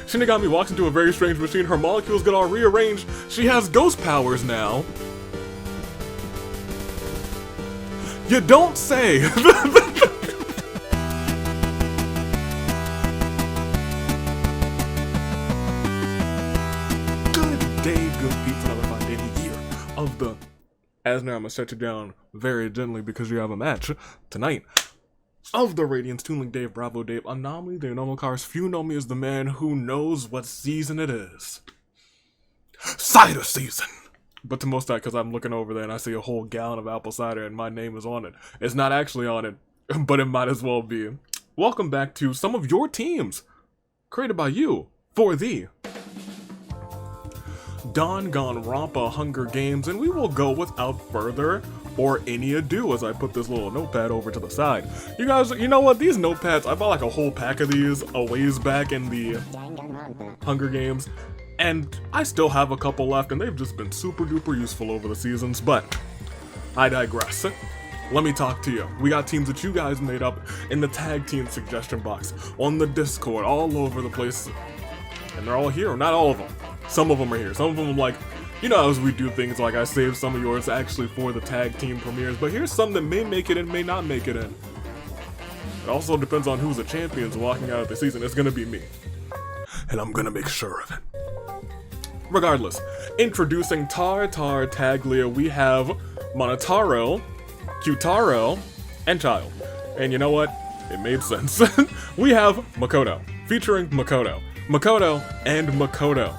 Shinigami walks into a very strange machine. Her molecules get all rearranged. She has ghost powers now. You don't say! Good day, good people. Another fine day in the year of the... As now I'm gonna set you down very gently because you have a match tonight of the Radiance Toon Link Dave, Bravo Dave, Anomaly, the Normal Cars. Few know me as the man who knows what season it is. Cider season! But to most of that, because I'm looking over there and I see a whole gallon of apple cider and my name is on it. It's not actually on it, but it might as well be. Welcome back to some of your teams, created by you, for thee. Danganronpa Hunger Games, and we will go without further or any ado as I put this little notepad over to the side. You guys, you know what? These notepads, I bought like a whole pack of these a ways back in the Hunger Games, and I still have a couple left, and they've just been super duper useful over the seasons, but I digress. Let me talk to you. We got teams that you guys made up in the tag team suggestion box, on the Discord, all over the place, and they're all here, not all of them. Some of them are here. Some of them I'm like, you know, as we do things like I saved some of yours actually for the tag team premieres, but here's some that may make it in, may not make it in. It also depends on who's the champions walking out of the season. It's gonna be me. And I'm gonna make sure of it. Regardless, introducing Tartar Taglia, we have Monotaro, Kyutaro, and Child. And you know what? It made sense. We have Makoto, featuring Makoto. Makoto and Makoto.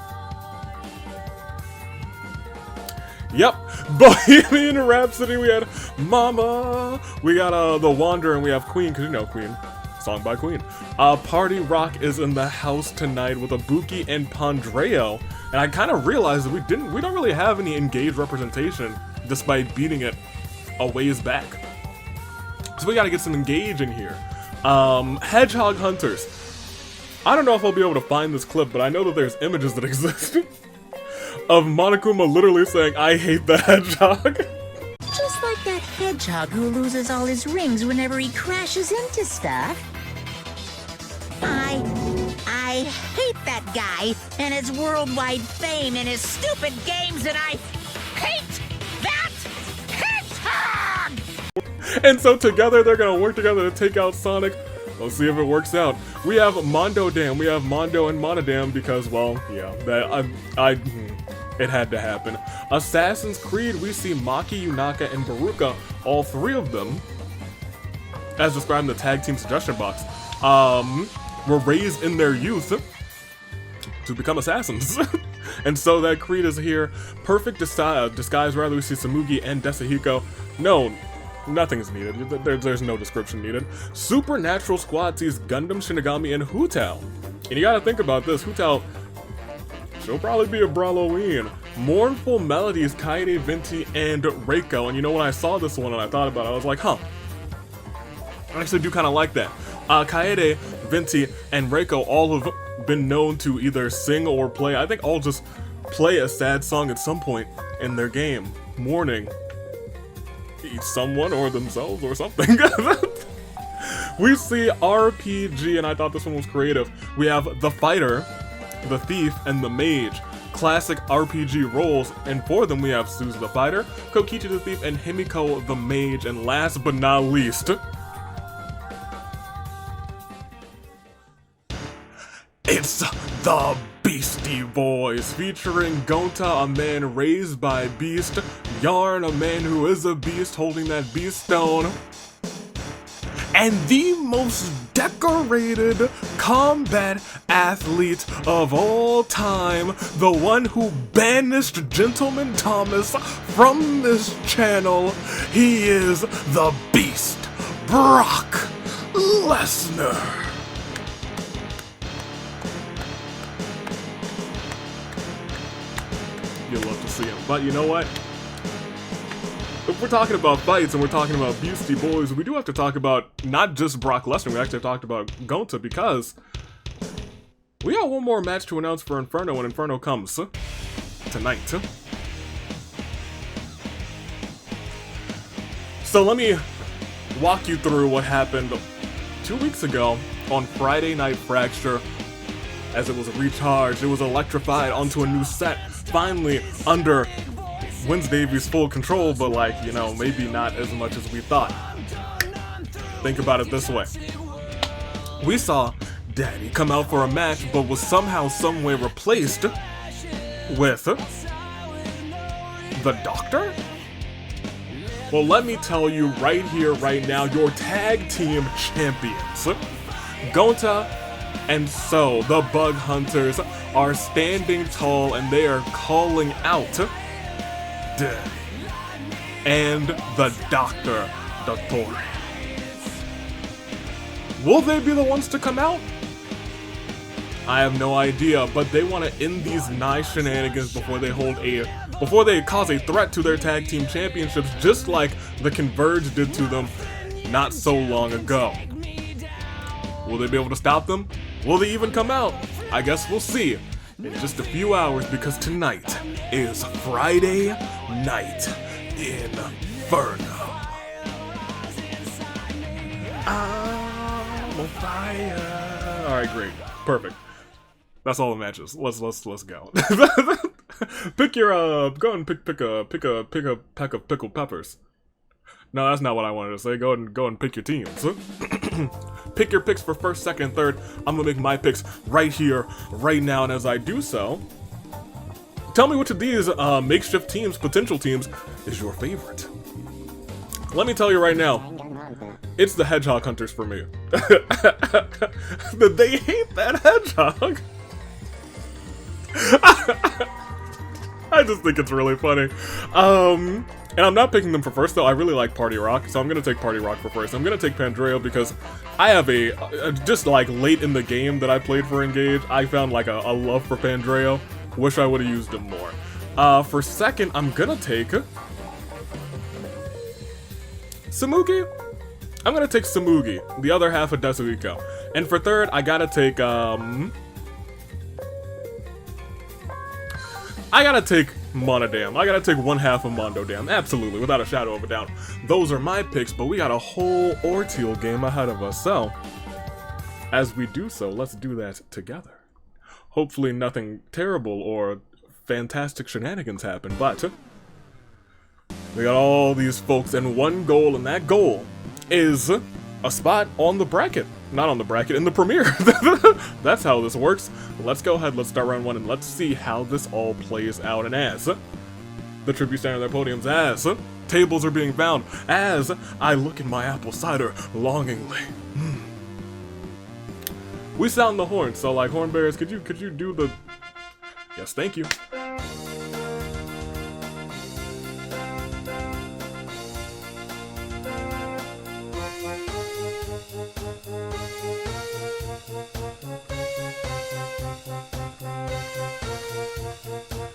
Yep, Bohemian Rhapsody, we had Mama, we got The Wanderer, and we have Queen, because you know Queen, song by Queen. Party Rock is in the house tonight with Ibuki and Pandreo, and I kind of realized that we don't really have any engaged representation, despite beating it a ways back. So we gotta get some engage in here. Hedgehog Hunters. I don't know if I'll be able to find this clip, but I know that there's images that exist. Of Monokuma literally saying, "I hate the hedgehog." Just like that hedgehog who loses all his rings whenever he crashes into stuff. I hate that guy and his worldwide fame and his stupid games, and I hate that hedgehog! And so together they're gonna work together to take out Sonic. Let's see if it works out. We have Mondo Dam. We have Mondo and Monodam because, well, yeah, that it had to happen. Assassin's Creed, we see Maki, Yunaka, and Baruka, all three of them, as described in the tag team suggestion box, were raised in their youth to become assassins. And so that Creed is here. Perfect disguise, rather, we see Samugi and Desahiko. No, nothing's needed. There's no description needed. Supernatural Squad sees Gundam, Shinigami, and Hutao. And you gotta think about this. Hutao, she'll probably be a Brawloween. Mournful Melodies, Kaede, Venti, and Reiko. And you know, when I saw this one and I thought about it, I was like, huh. I actually do kind of like that. Kaede, Venti, and Reiko all have been known to either sing or play. I think all just play a sad song at some point in their game. Mourning someone or themselves or something. We see RPG, and I thought this one was creative. We have the Fighter, the Thief, and the Mage. Classic RPG roles, and for them we have Suzu the Fighter, Kokichi the Thief, and Himiko the Mage, and last but not least, it's the Beastie Boys, featuring Gonta, a man raised by Beast, Yarn, a man who is a beast holding that beast stone, and the most decorated combat athlete of all time, the one who banished Gentleman Thomas from this channel. He is the Beast, Brock Lesnar. You'll love to see him, but you know what? If we're talking about fights and we're talking about Beastie Boys, we do have to talk about not just Brock Lesnar, we actually talked about Gonta, because we got one more match to announce for Inferno when Inferno comes tonight. So let me walk you through what happened 2 weeks ago on Friday Night Fracture. as it was recharged. It was electrified onto a new set, finally under Wednesday Davies' full control, but like, you know, maybe not as much as we thought. Think about it this way. We saw Daddy come out for a match, but was somehow, someway replaced with the Doctor? Well, let me tell you right here, right now, your tag team champions, Gonta and So, the Bug Hunters, are standing tall and they are calling out Daddy and the Doctor, Dottore. Will they be the ones to come out? I have no idea, but they want to end these nice shenanigans before they cause a threat to their tag team championships, just like the Converge did to them not so long ago. Will they be able to stop them? Will they even come out? I guess we'll see in just a few hours, because tonight is Friday Night Inferno. I'm on fire. All right, great, perfect. That's all the matches. Let's go. Pick your go and pick a pack of pickled peppers. No, that's not what I wanted to say. Go and pick your teams. Pick your picks for first, second, and third. I'm gonna make my picks right here, right now, and as I do so, tell me which of these makeshift teams, potential teams, is your favorite. Let me tell you right now, it's the Hedgehog Hunters for me. They hate that hedgehog. I just think it's really funny. And I'm not picking them for first, though. I really like Party Rock, so I'm gonna take Party Rock for first. I'm gonna take Pandreo because I have just like late in the game that I played for Engage, I found like a love for Pandreo. Wish I would have used him more. For second, I'm gonna take Samugi. I'm gonna take Samugi, the other half of Desuhiko. And for third, I gotta take Monodam. I gotta take one half of Mondodam. Absolutely, without a shadow of a doubt. Those are my picks, but we got a whole Ordeal game ahead of us. So, as we do so, let's do that together. Hopefully nothing terrible or fantastic shenanigans happen, but we got all these folks and one goal, and that goal is a spot on the bracket. Not on the bracket, in the premiere. That's how this works. Let's go ahead, let's start round one, and let's see how this all plays out. And as the tribute stand on their podiums, as tables are being found, as I look at my apple cider longingly. We sound the horn, so like horn bearers, could you do the... Yes, thank you.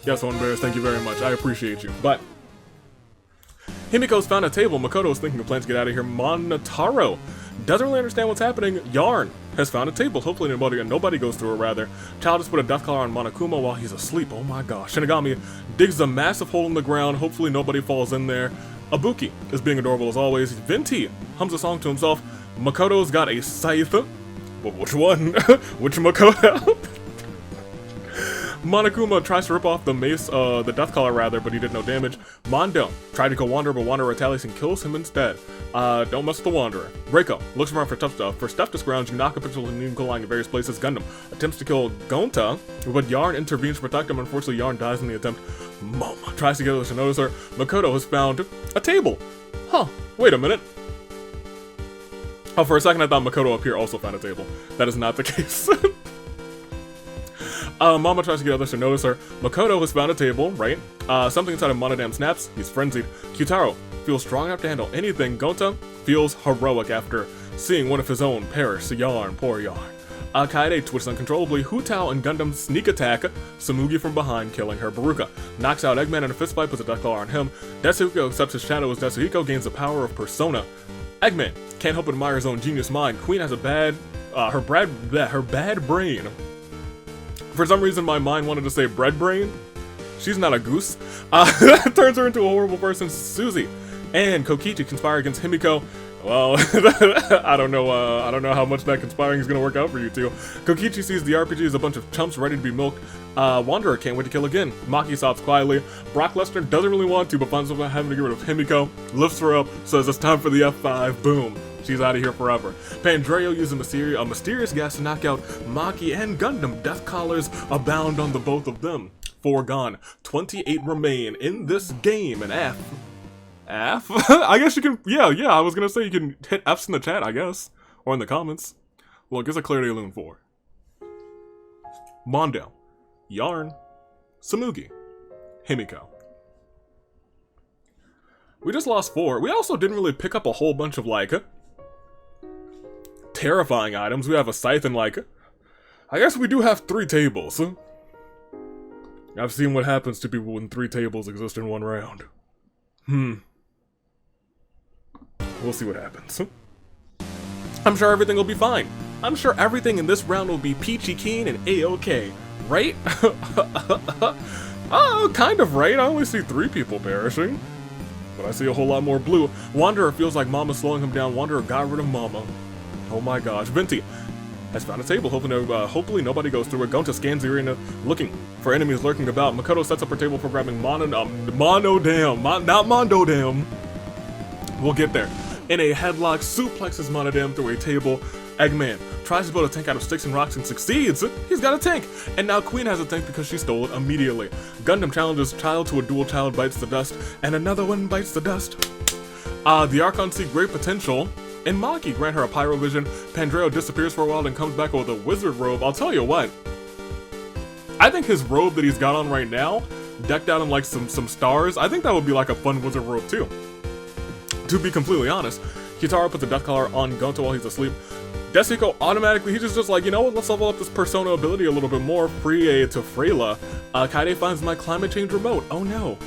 Yes, horn bearers, thank you very much. I appreciate you. But Himiko's found a table. Makoto is thinking of plans to get out of here. Monotaro doesn't really understand what's happening. Yarn has found a table. Hopefully nobody goes through it, rather. Child just put a death collar on Monokuma while he's asleep. Oh my gosh. Shinigami digs a massive hole in the ground. Hopefully nobody falls in there. Abuki is being adorable as always. Venti hums a song to himself. Makoto's got a scythe. But which one? Which Makoto? Monokuma tries to rip off the mace, the death collar rather, but he did no damage. Mondo tried to kill Wanderer, but Wanderer retaliates and kills him instead. Don't mess with the Wanderer. Reiko looks around for tough stuff. For stuff to scrounge, Yunaka pixels and Neon lying in various places. Gundam attempts to kill Gonta, but Yarn intervenes to protect him. Unfortunately, Yarn dies in the attempt. Moma tries to get her to notice her. Makoto has found a table. Huh, wait a minute. Oh, for a second I thought Makoto up here also found a table. That is not the case. Mama tries to get others to notice her. Makoto has found a table, right? Something inside of Monodam snaps. He's frenzied. Kyutaro feels strong enough to handle anything. Gonta feels heroic after seeing one of his own perish. Yarn, poor Yarn. Kaede twists uncontrollably. Hutao and Gundam sneak attack Samugi from behind, killing her. Baruka knocks out Eggman in a fistfight, puts a death collar on him. Desuhiko accepts his shadow as Desuhiko gains the power of Persona. Eggman can't help but admire his own genius mind. Queen has a her bad brain. For some reason, my mind wanted to say bread brain. She's not a goose. Turns her into a horrible person. Suzy and Kokichi conspire against Himiko. Well, I don't know how much that conspiring is gonna work out for you two. Kokichi sees the RPG as a bunch of chumps ready to be milked. Wanderer can't wait to kill again. Maki sobs quietly. Brock Lesnar doesn't really want to, but finds himself having to get rid of Himiko, lifts her up, says it's time for the F5, boom. She's out of here forever. Pandreo uses a mysterious gas to knock out Maki and Gundam. Death collars abound on the both of them. 4 gone. 28 remain in this game. And F? I guess you can, yeah, I was gonna say you can hit F's in the chat, I guess. Or in the comments. Well, it gives a Clarity Loon 4. Mondo. Yarn. Samugi. Himiko. We just lost 4. We also didn't really pick up a whole bunch of, like, terrifying items. We have a scythe and, like, I guess we do have 3 tables. I've seen what happens to people when 3 tables exist in 1 round. We'll see what happens. I'm sure everything will be fine. I'm sure everything in this round will be peachy keen and A-OK. Right? Oh, kind of right. I only see 3 people perishing. But I see a whole lot more blue. Wanderer feels like Mama's slowing him down. Wanderer got rid of Mama. Oh my gosh. Venti has found a table. Hopefully nobody goes through it. Gonta scans the arena looking for enemies lurking about. Makoto sets up her table for grabbing not Mondo Dam. We'll get there. In a headlock, suplexes Monodam through a table. Eggman tries to build a tank out of sticks and rocks and succeeds. He's got a tank. And now Queen has a tank because she stole it immediately. Gundam challenges Child to a duel. Child bites the dust. And another one bites the dust. The Archons see great potential. And Maki grant her a pyro vision. Pandreo disappears for a while and comes back with a wizard robe. I'll tell you what. I think his robe that he's got on right now, decked out in like some stars, I think that would be like a fun wizard robe too. To be completely honest. Kitaro puts a death collar on Gonta while he's asleep. Desico automatically, he's just like, you know what, let's level up this persona ability a little bit more. Free to Freyla. Kaide finds my climate change remote. Oh no.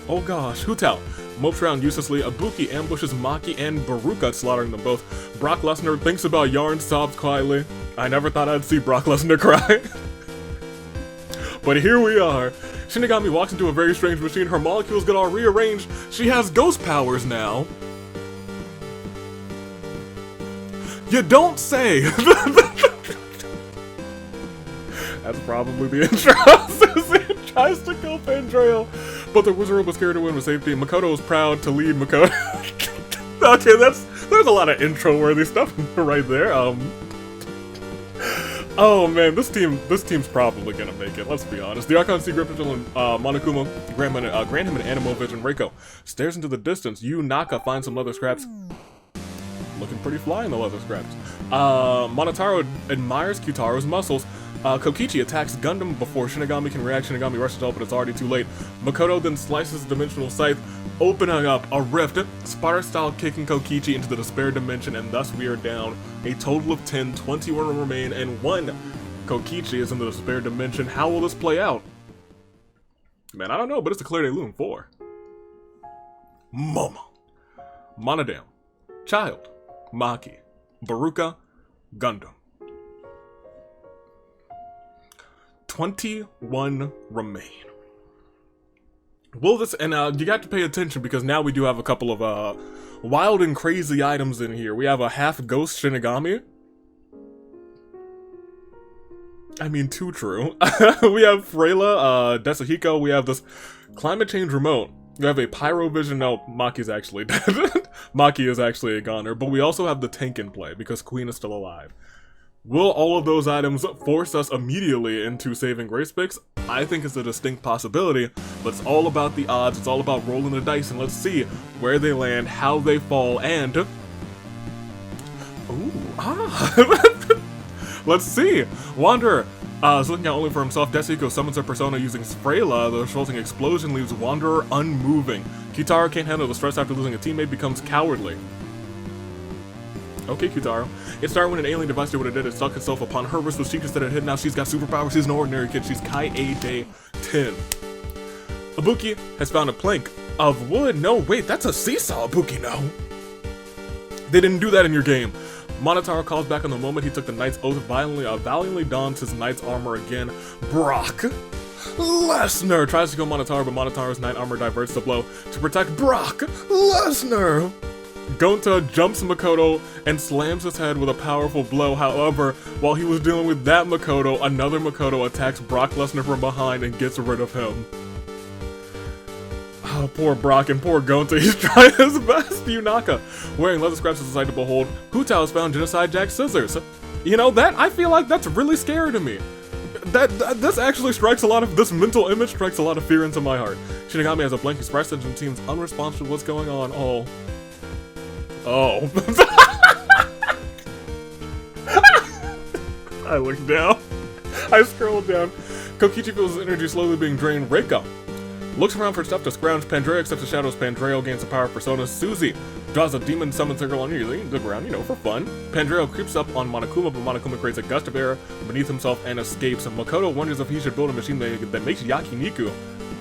Oh gosh. Hutao mopes around uselessly. Ibuki ambushes Maki and Baruka, slaughtering them both. Brock Lesnar thinks about Yarn, sobs quietly. I never thought I'd see Brock Lesnar cry. But here we are. Shinigami walks into a very strange machine. Her molecules get all rearranged. She has ghost powers now. You don't say! That's probably the intro. Susie tries to kill Pandreo, but the wizard was carried away with safety. Makoto is proud to lead Makoto. Okay, there's a lot of intro-worthy stuff right there. Oh man, this team's probably gonna make it. Let's be honest. The Archon see Grippichel and Monokuma grant him an Animo Vision. Reiko stares into the distance. Yu Naka finds some leather scraps. Looking pretty fly in the leather scraps. Monotaro admires Kyutaro's muscles. Kokichi attacks Gundam before Shinigami can react. Shinigami rushes out, but it's already too late. Makoto then slices the dimensional scythe, opening up a rift, Sparta-style kicking Kokichi into the despair dimension, and thus we are down a total of 10, 21 remain, and 1 Kokichi is in the despair dimension. How will this play out? Man, I don't know, but it's a Clarity Loon 4. Momo. Monodam. Child. Maki. Baruka. Gundam. 21 remain. Will this, and you got to pay attention because now we do have a couple of wild and crazy items in here. We have a half ghost Shinigami. I mean, too true. We have Freyla, Desahiko, we have this climate change remote. We have a pyro vision. No, Maki's actually dead. Maki is actually a goner, but we also have the tank in play because Queen is still alive. Will all of those items force us immediately into saving grace picks? I think it's a distinct possibility, but it's all about the odds. It's all about rolling the dice, and let's see where they land, how they fall, and... Let's see. Wanderer is looking out only for himself. Desiko summons her persona using Freyla. The resulting explosion leaves Wanderer unmoving. Kitaro can't handle the stress after losing a teammate, becomes cowardly. Okay, Kitaro. It started when an alien device did what it did. It stuck itself upon her wrist with secrets that it hid. Now she's got superpowers. She's an ordinary kid. She's Kai-A-Day 10. Ibuki has found a plank of wood. No, wait, that's a seesaw, Ibuki, no. They didn't do that in your game. Monotaro calls back on the moment he took the Knight's Oath, valiantly dons his Knight's armor again. Brock Lesnar tries to kill Monotaro, but Monotaro's Knight armor diverts the blow to protect Brock Lesnar. Gonta jumps Makoto and slams his head with a powerful blow. However, while he was dealing with that Makoto, another Makoto attacks Brock Lesnar from behind and gets rid of him. Oh, poor Brock and poor Gonta. He's trying his best. Yunaka, wearing leather scraps is a sight to behold. Hutao has found Genocide Jack's scissors. You know, that, I feel like that's really scary to me. This actually strikes a lot of, this mental image strikes a lot of fear into my heart. Shinigami has a blank expression and seems unresponsive to what's going on. Oh. I look down. I scroll down. Kokichi feels his energy slowly being drained. Reiko looks around for stuff to scrounge. Pandreo accepts the shadows. Pandreo gains the power of Persona. Suzy draws a demon summon circle on the ground, you know, for fun. Pandreo creeps up on Monokuma, but Monokuma creates a gust of air beneath himself and escapes. And Makoto wonders if he should build a machine that makes Yakiniku.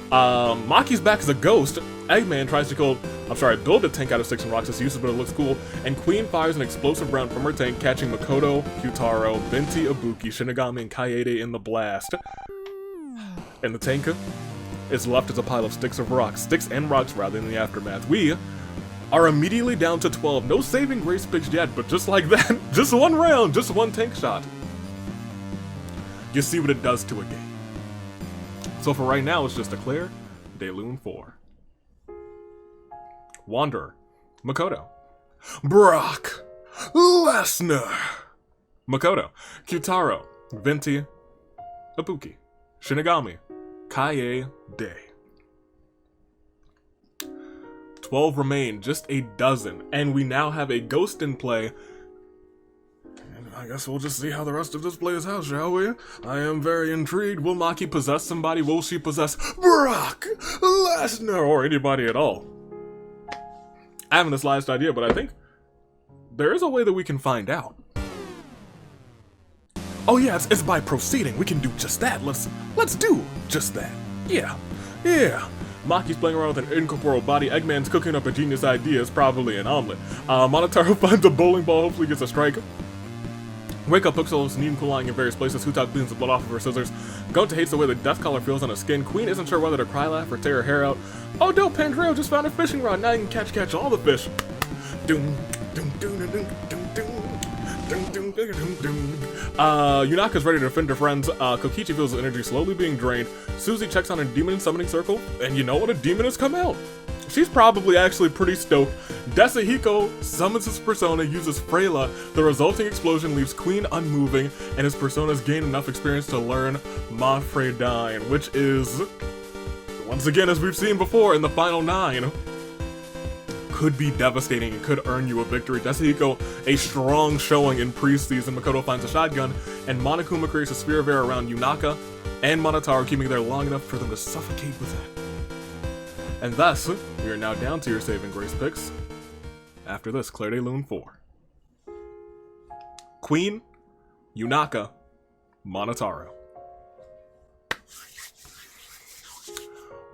Maki's back as a ghost. Eggman tries to build a tank out of sticks and rocks as useless, but it looks cool. And Queen fires an explosive round from her tank, catching Makoto, Kyutaro, Venti, Ibuki, Shinigami, and Kaede in the blast. And the tank is left as a pile of sticks and rocks in the aftermath. We are immediately down to 12. No saving grace picks yet, but just like that, just one round, just one tank shot. You see what it does to a game. So for right now, it's just Eclair, Daylune 4. Wanderer, Makoto. Brock Lesnar, Makoto. Kyutaro, Venti, Ibuki, Shinigami, Kaede. 12 remain, just a dozen, and we now have a ghost in play. I guess we'll just see how the rest of this plays out, shall we? I am very intrigued. Will Maki possess somebody? Will she possess Brock Lesnar or anybody at all? I haven't the slightest idea, but I think there is a way that we can find out. Oh yeah, it's by proceeding. We can do just that. Let's do just that. Yeah. Maki's playing around with an incorporeal body. Eggman's cooking up a genius idea. It's probably an omelet. Monotaro finds a bowling ball. Hopefully gets a strike. Wake up, Pixel is needing lying in various places. Hutao cleans the blood off of her scissors. Gonta hates the way the death color feels on her skin. Queen isn't sure whether to cry, laugh, or tear her hair out. Oh no, Pandreo just found a fishing rod. Now you can catch all the fish. Yunaka's ready to defend her friends. Kokichi feels the energy slowly being drained. Suzy checks on a demon summoning circle, and you know what? A demon has come out. She's probably actually pretty stoked. Desahiko summons his persona, uses Freyla. The resulting explosion leaves Queen unmoving, and his personas gain enough experience to learn Mafredine, which is, once again, as we've seen before in the final 9, could be devastating and could earn you a victory. Desahiko, a strong showing in preseason. Makoto finds a shotgun, and Monokuma creates a sphere of air around Yunaka and Monotaro, keeping there long enough for them to suffocate with it. And thus, we are now down to your saving grace picks. After this, Claire de Lune 4. Queen, Yunaka, Monotaro.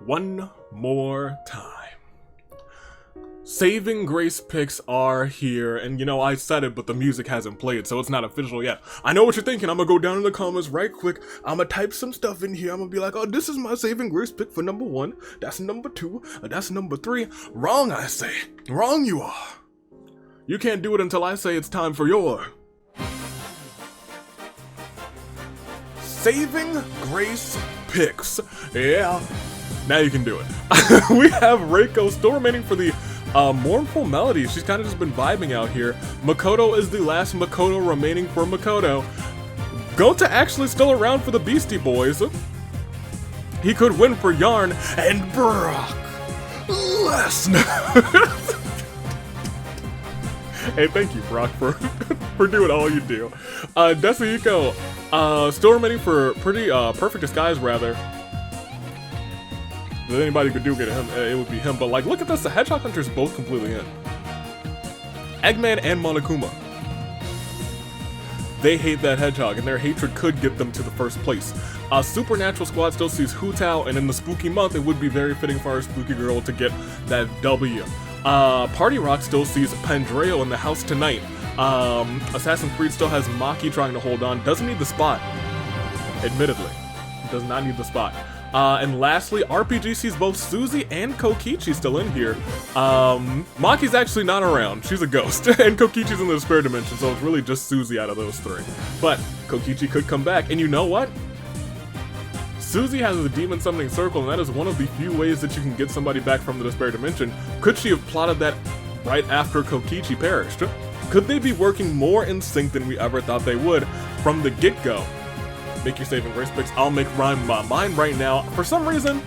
One more time. Saving grace picks are here, and you know, I said it, but the music hasn't played, so it's not official yet. I know what you're thinking. I'm gonna go down in the comments right quick. I'm gonna type some stuff in here. I'm gonna be like, oh, this is my saving grace pick for number 1. That's number 2. That's number 3. Wrong, I say. Wrong you are. You can't do it until I say it's time for your saving grace picks. Yeah. Now you can do it. We have Reiko still remaining for the mournful melody. She's kind of just been vibing out here. Makoto is the last Makoto remaining for Makoto. Gonta actually still around for the Beastie Boys. He could win for Yarn and Brock Lesnar. Hey, thank you, Brock, for doing all you do. Desahiko, still remaining for pretty perfect disguise, rather. If anybody could do get him, it would be him. But like, look at this, the Hedgehog Hunters both completely in. Eggman and Monokuma. They hate that hedgehog, and their hatred could get them to the first place. Supernatural Squad still sees Hutao, and in the spooky month, it would be very fitting for our spooky girl to get that W. Party Rock still sees Pandreo in the house tonight. Assassin's Creed still has Maki trying to hold on. Doesn't need the spot. Admittedly. Does not need the spot. And lastly, RPG sees both Suzy and Kokichi still in here. Maki's actually not around. She's a ghost. And Kokichi's in the despair dimension, so it's really just Suzy out of those three. But Kokichi could come back, and you know what? Suzy has a demon summoning circle, and that is one of the few ways that you can get somebody back from the despair dimension. Could she have plotted that right after Kokichi perished? Could they be working more in sync than we ever thought they would from the get-go? Make your saving grace picks. I'll make mine right now. For some reason,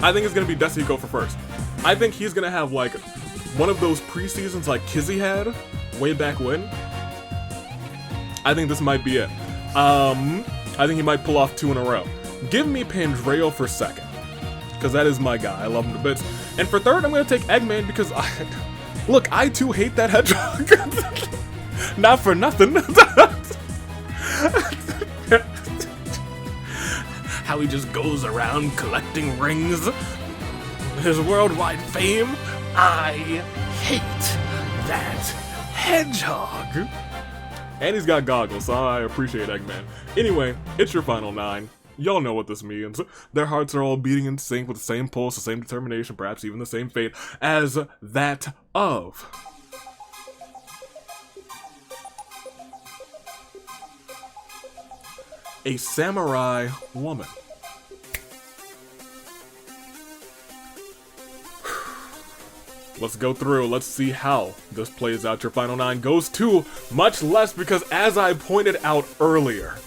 I think it's going to be Desihiko for first. I think he's going to have like one of those pre-seasons like Kizzy had way back when. I think this might be it. I think he might pull off 2 in a row. Give me Pandreo for second, because that is my guy. I love him to bits. And for third, I'm going to take Eggman because look, I too hate that hedgehog. Not for nothing. How he just goes around collecting rings. His worldwide fame. I hate that hedgehog. And he's got goggles, so I appreciate Eggman. Anyway, it's your final 9. Y'all know what this means. Their hearts are all beating in sync with the same pulse, the same determination, perhaps even the same fate as that of a samurai woman. Let's go through. Let's see how this plays out. Your final 9 goes to much less because as I pointed out earlier,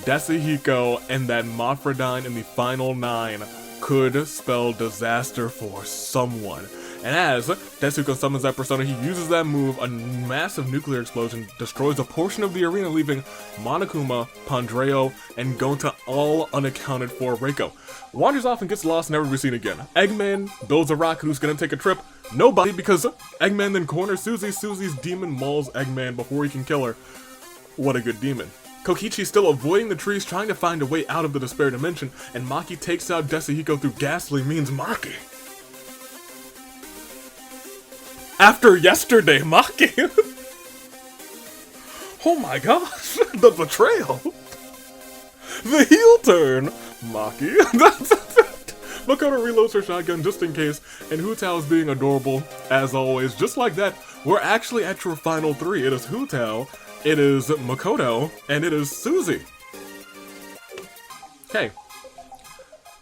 Desihiko and that Mafrodine in the final 9 could spell disaster for someone. And as Desihiko summons that persona, he uses that move, a massive nuclear explosion destroys a portion of the arena, leaving Monokuma, Pandreo, and Gonta all unaccounted for. Reiko wanders off and gets lost, never to be seen again. Eggman builds a rocket who's gonna take a trip. Nobody, because Eggman then corners Suzy. Suzy's demon mauls Eggman before he can kill her. What a good demon. Kokichi's still avoiding the trees, trying to find a way out of the despair dimension, and Maki takes out Desihiko through ghastly means. Maki. After yesterday, Maki. Oh my gosh, the betrayal. The heel turn, Maki. Makoto reloads her shotgun just in case, and Hu Tao is being adorable, as always. Just like that, we're actually at your final 3. It is Hu Tao, it is Makoto, and it is Suzy. Okay.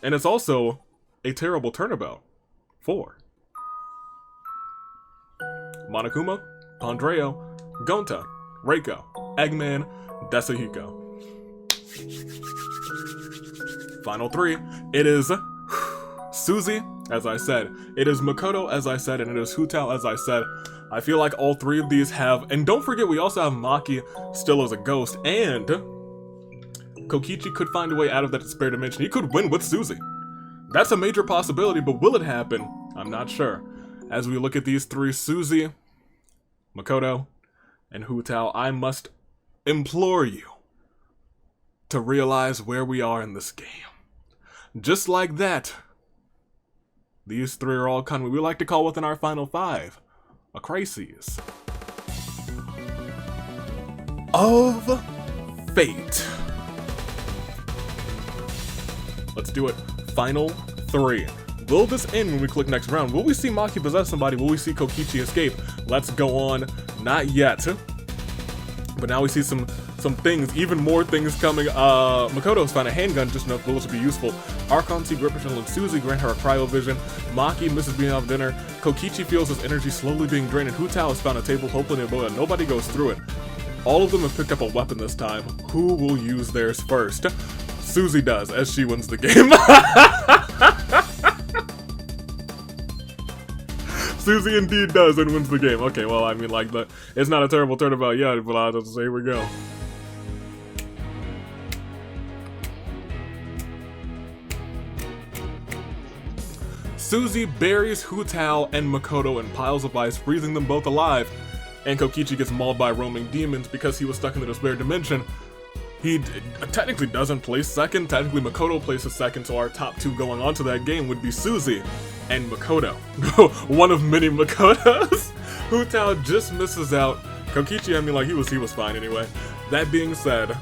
And it's also a terrible turnabout. 4. Monokuma, Pandreo, Gonta, Reiko, Eggman, Desihiko. Final 3, it is Suzy, as I said, it is Makoto, as I said, and it is Hu Tao, as I said. I feel like all 3 of these have, and don't forget we also have Maki still as a ghost, and Kokichi could find a way out of that despair dimension. He could win with Suzy. That's a major possibility, but will it happen? I'm not sure. As we look at these 3, Suzy, Makoto, and Hu Tao, I must implore you to realize where we are in this game. Just like that, these 3 are all kind of what we like to call within our final 5, a crisis of fate. Let's do it. Final 3. Will this end when we click next round? Will we see Maki possess somebody? Will we see Kokichi escape? Let's go on. Not yet. But now we see some things, even more things coming. Makoto's found a handgun, just enough bullets to be useful. Archon see Gripper and Suzy grant her a cryovision. Maki misses being off dinner. Kokichi feels his energy slowly being drained, and Hu Tao has found a table, hopefully nobody goes through it. All of them have picked up a weapon this time. Who will use theirs first? Suzy does, as she wins the game. Suzy indeed does and wins the game. Okay, well, I mean, like, it's not a terrible turnabout yet, but I'll just say, here we go. Suzy buries Hu Tao and Makoto in piles of ice, freezing them both alive. And Kokichi gets mauled by roaming demons because he was stuck in the despair dimension. He technically doesn't place second. Technically, Makoto places second, so our top 2 going on to that game would be Suzy and Makoto. One of many Makotos. Hu Tao just misses out. Kokichi, I mean, like, he was fine anyway. That being said,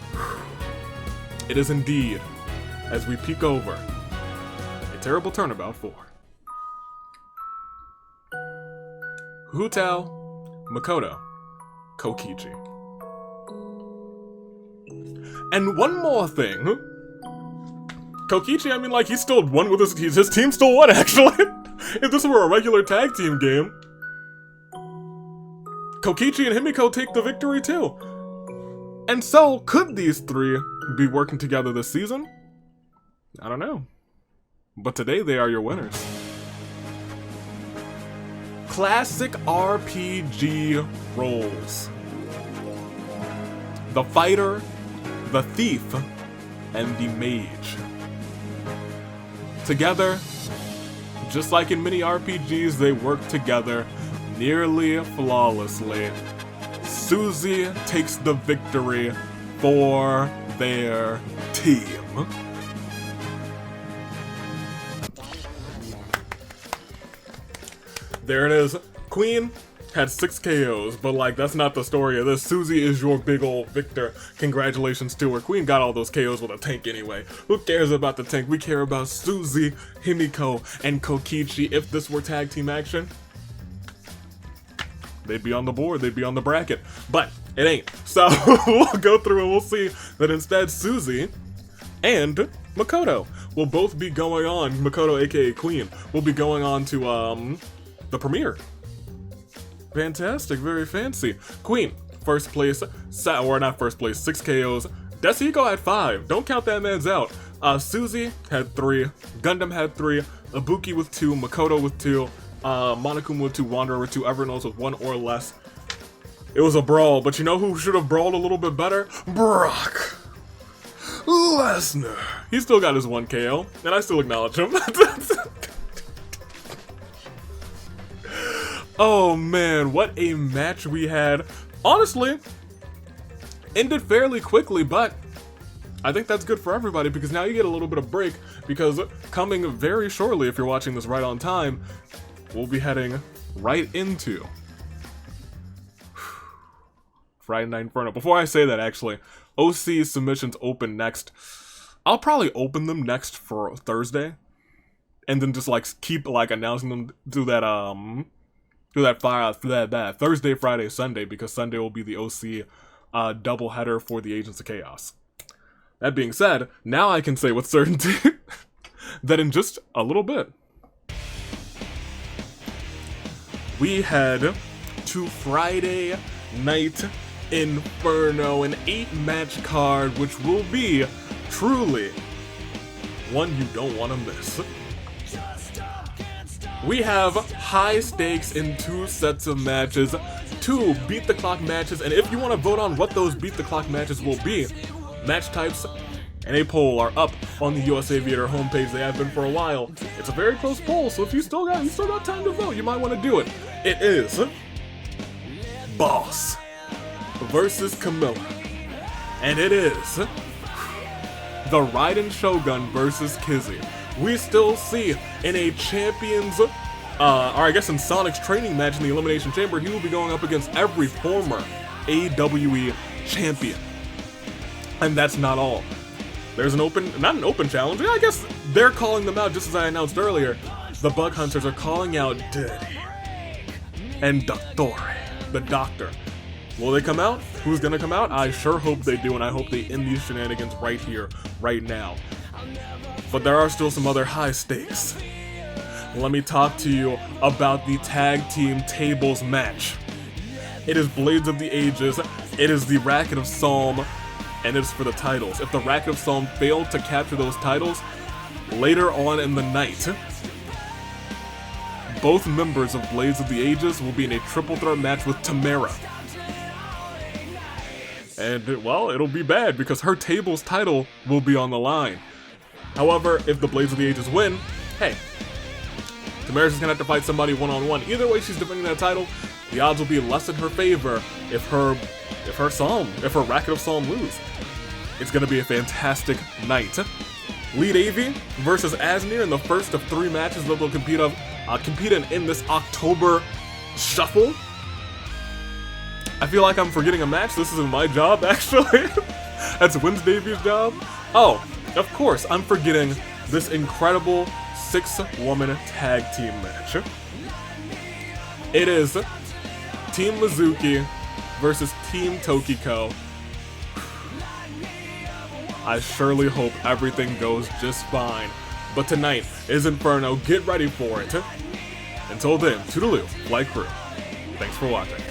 it is indeed, as we peek over, a terrible turnabout for Hu Tao, Makoto, Kokichi. And one more thing. Kokichi, I mean, like, he still won with his team still won, actually. If this were a regular tag team game, Kokichi and Himiko take the victory too. And so, could these three be working together this season? I don't know. But today they are your winners. Classic RPG roles. The fighter, the thief, and the mage. Together, just like in many RPGs, they work together nearly flawlessly. Suzy takes the victory for their team. There it is. Queen had 6 KOs, but like, that's not the story of this. Suzy is your big old victor. Congratulations to her. Queen got all those KOs with a tank anyway. Who cares about the tank? We care about Suzy, Himiko, and Kokichi. If this were tag team action, they'd be on the board, they'd be on the bracket. But it ain't. So we'll go through and we'll see that instead Suzy and Makoto will both be going on, Makoto aka Queen, will be going on to the premiere. Fantastic, very fancy. Queen, first place, or not first place, 6 KOs. Deshiko had 5, don't count that man's out. Suzy had 3, Gundam had 3, Ibuki with 2, Makoto with 2, Monokuma with 2, Wanderer with 2, everyone else with 1 or less. It was a brawl, but you know who should have brawled a little bit better? Brock Lesnar. He still got his 1 KO, and I still acknowledge him. Oh man, what a match we had. Honestly, ended fairly quickly, but I think that's good for everybody because now you get a little bit of break, because coming very shortly, if you're watching this right on time, we'll be heading right into Friday Night Inferno. Before I say that, actually, OC submissions open next. I'll probably open them next for Thursday, and then just like keep like announcing them to that Thursday, Friday, Sunday, because Sunday will be the OC doubleheader for the Agents of Chaos. That being said, now I can say with certainty that in just a little bit, we head to Friday Night Inferno, an 8-match card, which will be truly one you don't want to miss. We have high stakes in 2 sets of matches, 2 beat the clock matches, and if you want to vote on what those beat the clock matches will be, match types and a poll are up on the US Aviator homepage. They have been for a while. It's a very close poll, so if you still got time to vote, you might want to do it. It is Boss versus Camilla, and it is the Raiden Shogun versus Kizzy. We still see in a Champions, or I guess in Sonic's training match in the Elimination Chamber, he will be going up against every former AWE champion. And that's not all. There's not an open challenge. I guess they're calling them out just as I announced earlier. The Bug Hunters are calling out Dirty and Dottore, the Doctor. Will they come out? Who's gonna come out? I sure hope they do, and I hope they end these shenanigans right here, right now. But there are still some other high stakes. Let me talk to you about the tag team tables match. It is Blades of the Ages, it is the Racket of Psalm, and it's for the titles. If the Racket of Psalm failed to capture those titles, later on in the night, both members of Blades of the Ages will be in a triple threat match with Tamara. And, well, it'll be bad because her table's title will be on the line. However, if the Blades of the Ages win, hey, Tamara's just gonna have to fight somebody one-on-one. Either way, she's defending that title. The odds will be less in her favor if her Racket of Psalm lose. It's gonna be a fantastic night. Lead AV versus Asnir in the first of 3 matches that they'll compete in this October shuffle. I feel like I'm forgetting a match. This isn't my job, actually. That's Wednesday's job. Oh, of course, I'm forgetting this incredible 6-woman tag team match. It is Team Mizuki versus Team Tokiko. I surely hope everything goes just fine. But tonight is Inferno. Get ready for it. Until then, toodaloo, Flight Crew. Thanks for watching.